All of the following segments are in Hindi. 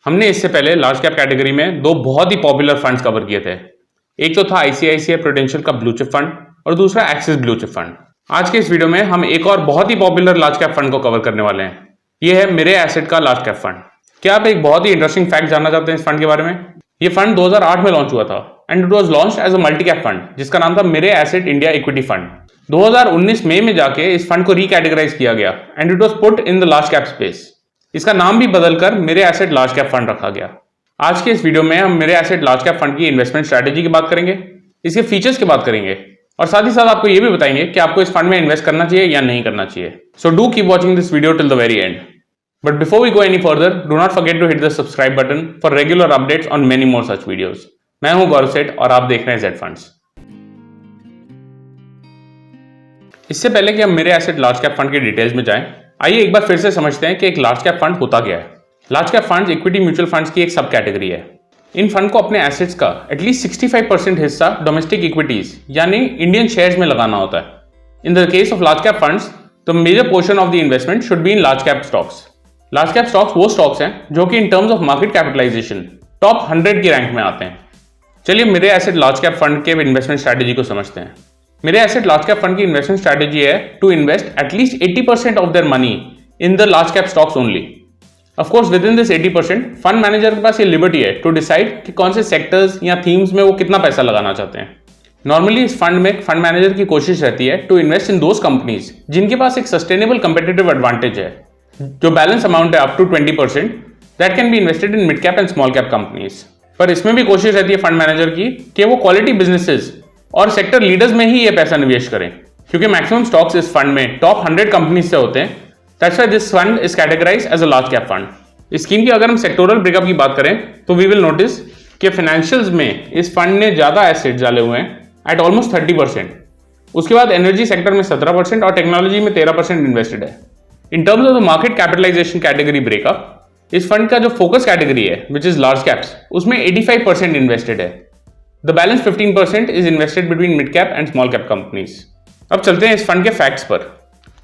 हमने इससे पहले लार्ज कैप कैटेगरी में दो बहुत ही पॉपुलर फंड्स कवर किए थे। एक तो था आईसीआईसीआई प्रूडेंशियल का ब्लू चिप फंड और दूसरा एक्सिस ब्लू चिप फंड। आज के इस वीडियो में हम एक और बहुत ही पॉपुलर लार्ज कैप फंड को कवर करने वाले हैं। यह है मिरे एसेट का लार्ज कैप फंड। क्या आप एक बहुत ही इंटरेस्टिंग फैक्ट जानना चाहते हैं इस फंड के बारे में? ये फंड 2008 में लॉन्च हुआ था and it was launched as a multi cap fund जिसका नाम था Mirae asset India equity fund. 2019 मई में जाके इस फंड को रिकैटेगराइज किया गया and it was put in the large cap space. इसका नाम भी बदलकर Mirae asset large cap fund रखा गया। आज के इस वीडियो में हम Mirae asset large cap fund की इन्वेस्टमेंट स्ट्रेटेजी की बात करेंगे, इसके फीचर्स की बात करेंगे और साथ ही साथ आपको यह भी बताएंगे कि आपको इस फंड में इन्वेस्ट करना चाहिए या नहीं करना चाहिए। So do keep watching this video till the very end. But before we go any further, do not forget to hit the subscribe button for regular updates on many more such videos. मैं हूं गौरव सेठ और आप देख रहे हैं जेड फंड्स। इससे पहले कि हम Mirae asset large cap fund की डिटेल्स में जाएं, आइए एक बार फिर से समझते हैं कि एक लार्ज कैप फंड होता क्या है। Large cap funds equity mutual funds की एक सब कैटेगरी है। इन फंड को अपने एसेट्स का एटलीस्ट 65% हिस्सा डोमेस्टिक इक्विटीज यानी इंडियन शेयर्स में लगाना होता है। In the case of large cap funds, the major portion of the investment should be in large cap stocks. Large cap stocks वो स्टॉक्स हैं जो कि in terms of market capitalisation top 100 की रैंक में आते हैं। चलिए Mirae asset large cap fund के इन्वेस्टमेंट स्ट्रैटेजी को समझते हैं। Mirae asset large cap fund की इन्वेस्टमेंट स्ट्रैटेजी है to invest at least 80% of their money in the large cap stocks only. Of course within this 80% fund manager के पास ये लिबर्टी है टू डिसाइड कि कौन से सेक्टर्स या थीम्स में वो कितना पैसा लगाना चाहते हैं। नॉर्मली इस फंड में फंड मैनेजर की कोशिश रहती है to invest in those companies जिनके पास एक सस्टेनेबल कंपेटिटिव एडवांटेज है, जो बैलेंस अमाउंट है up to 20% that can be invested in mid cap and small cap companies. पर इसमें भी कोशिश रहती है फंड मैनेजर की कि वो क्वालिटी बिजनेसेस और सेक्टर लीडर्स में ही ये पैसा निवेश करें, क्योंकि मैक्सिमम स्टॉक्स इस फंड में टॉप 100 कंपनीज से होते हैं। That's why this fund is categorised as a large cap fund. इस स्कीम की अगर हम सेक्टोरल ब्रेकअप की बात करें तो वी विल नोटिस कि फाइनेंशियल्स में इस फंड ने ज्यादा एसेट्स डाले हुए हैं एट ऑलमोस्ट 30%। उसके बाद एनर्जी सेक्टर में 17% और टेक्नोलॉजी में 13% इन्वेस्टेड है। In terms of the market capitalisation category breakup, इस फंड का जो फोकस कैटेगरी है विच इज लार्ज कैप्स, उसमें 85% इन्वेस्टेड है। The balance 15% is invested between mid cap and small cap companies. अब चलते हैं इस फंड के फैक्ट्स पर।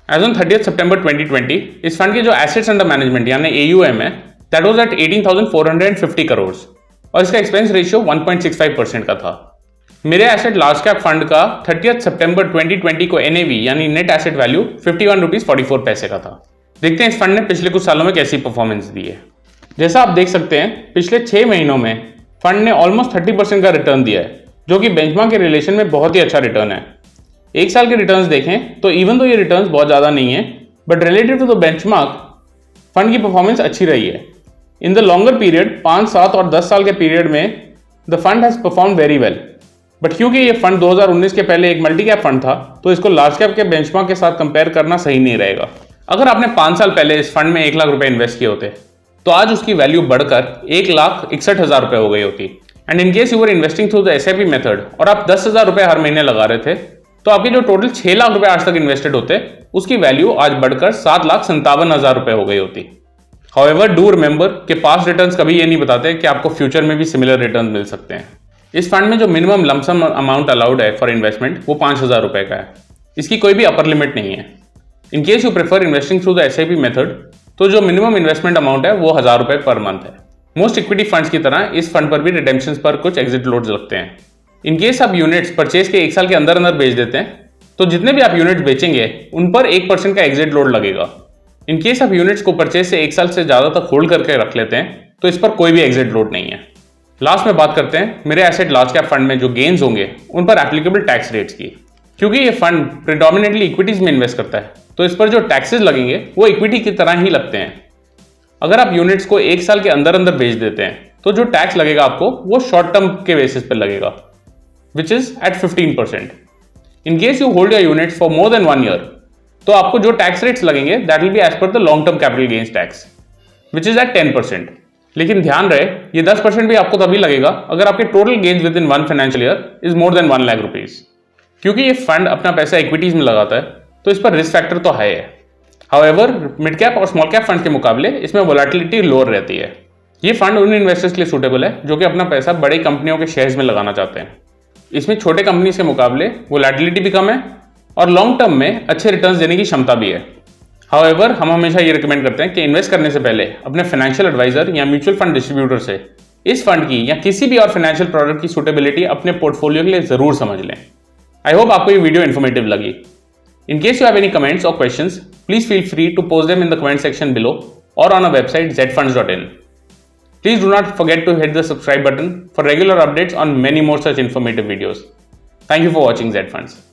एज ऑन 30 सितंबर 2020, इस फंड के जो एसेट्स अंडर मैनेजमेंट यानी AUM है दैट वाज एट 18,450 करोड़ और इसका एक्सपेंस रेशियो 1.65% का था। मेरे एसेट लार्ज कैप फंड का 30 सितंबर 2020 को NAV यानी नेट एसेट वैल्यू 51 रुपीज 44 पैसे का था। देखते हैं इस फंड ने पिछले कुछ सालों में कैसी परफॉर्मेंस दी है। जैसा आप देख सकते हैं, पिछले 6 महीनों में फंड ने ऑलमोस्ट 30% का रिटर्न दिया है, जो कि बेंचमार्क के रिलेशन में बहुत ही अच्छा रिटर्न है। एक साल के रिटर्न्स देखें तो इवन तो ये रिटर्न्स बहुत ज़्यादा नहीं है, but relative to the benchmark fund की परफॉर्मेंस अच्छी रही है। इन द लॉन्गर पीरियड 5, 7 और 10 साल के पीरियड में the fund has perform very well. But क्योंकि ये फंड 2019 के पहले एक मल्टी कैप फंड था, तो इसको लार्ज कैप के बेंचमार्क के साथ कंपेयर करना सही नहीं रहेगा। अगर आपने 5 साल पहले इस फंड में 1 लाख रुपए इन्वेस्ट किए होते तो आज उसकी वैल्यू बढ़कर 1,61,000 रुपए हो गई होती। And in case you were investing through the SIP method और आप 10,000 रुपए हर महीने लगा रहे थे, तो आपके जो टोटल 6 लाख रुपए आज तक इन्वेस्टेड होते उसकी वैल्यू आज बढ़कर 7,57,000 रुपए हो गई होती। हाउएवर डू रिमेंबर कि पास्ट रिटर्न्स कभी ये नहीं बताते कि आपको फ्यूचर में भी सिमिलर रिटर्न मिल सकते हैं। इस फंड में जो मिनिमम लमसम अमाउंट अलाउड है फॉर इन्वेस्टमेंट वो 5,000 रुपए का है। इसकी कोई भी अपर लिमिट नहीं है। इन case you prefer investing through the SIP method, तो जो मिनिमम इन्वेस्टमेंट अमाउंट है वो 1,000 रुपए पर मंथ है। मोस्ट इक्विटी फंड्स की तरह इस फंड पर भी रिडेम्पशंस पर कुछ एग्जिट लोड्स लगते हैं। इन केस आप यूनिट्स परचेज के 1 साल के अंदर बेच देते हैं, तो जितने भी आप यूनिट्स बेचेंगे उन पर 1% का एग्जिट लोड लगेगा। इन केस आप यूनिट्स को परचेज से 1 साल से ज्यादा तक होल्ड करके रख लेते हैं, तो इस पर कोई भी एग्जिट लोड नहीं है। लास्ट में बात करते हैं मेरे एसेट लार्ज कैप फंड में जो गेन्स होंगे उन पर एप्लीकेबल टैक्स रेट्स की। क्योंकि ये फंड प्रिडोमिनेटली इक्विटीज में इन्वेस्ट करता है, तो इस पर जो टैक्सेस लगेंगे वो इक्विटी की तरह ही लगते हैं। अगर आप यूनिट्स को 1 साल के अंदर बेच देते हैं, तो जो टैक्स लगेगा आपको वो शॉर्ट टर्म के बेसिस पर लगेगा, which is at 15%। In case you hold your units for more than 1 year, तो आपको जो टैक्स रेट्स लगेंगे that will be as per the long term capital gains tax, which is at 10%। लेकिन ध्यान रहे, ये 10% भी आपको तभी लगेगा अगर आपके total gains with in 1 financial year is more than 1 lakh rupees. क्योंकि ये फंड अपना पैसा इक्विटीज में लगाता है, तो इस पर रिस्क फैक्टर तो है। हाउएवर मिड कैप और स्मॉल कैप फंड के मुकाबले इसमें वोलेटिलिटी लोअर रहती है। ये फंड उन इन्वेस्टर्स के लिए सूटेबल है जो कि अपना पैसा बड़ी कंपनियों के शेयर्स में लगाना चाहते हैं। इसमें छोटे कंपनीज के मुकाबले वोलेटिलिटी भी कम है और लॉन्ग टर्म में अच्छे रिटर्न्स देने की क्षमता भी है। हाउएवर हम हमेशा ये रिकमेंड करते हैं कि इन्वेस्ट करने से पहले अपने फाइनेंशियल एडवाइजर या म्यूचुअल फंड डिस्ट्रीब्यूटर से इस फंड की या किसी भी और फाइनेंशियल प्रोडक्ट की सूटेबिलिटी अपने पोर्टफोलियो के लिए जरूर समझ लें। आई होप आपको ये वीडियो इन्फॉर्मेटिव लगी। In case you have any comments or questions, please feel free to post them in the comment section below or on our website zfunds.in. Please do not forget to hit the subscribe button for regular updates on many more such informative videos. Thank you for watching Z Funds.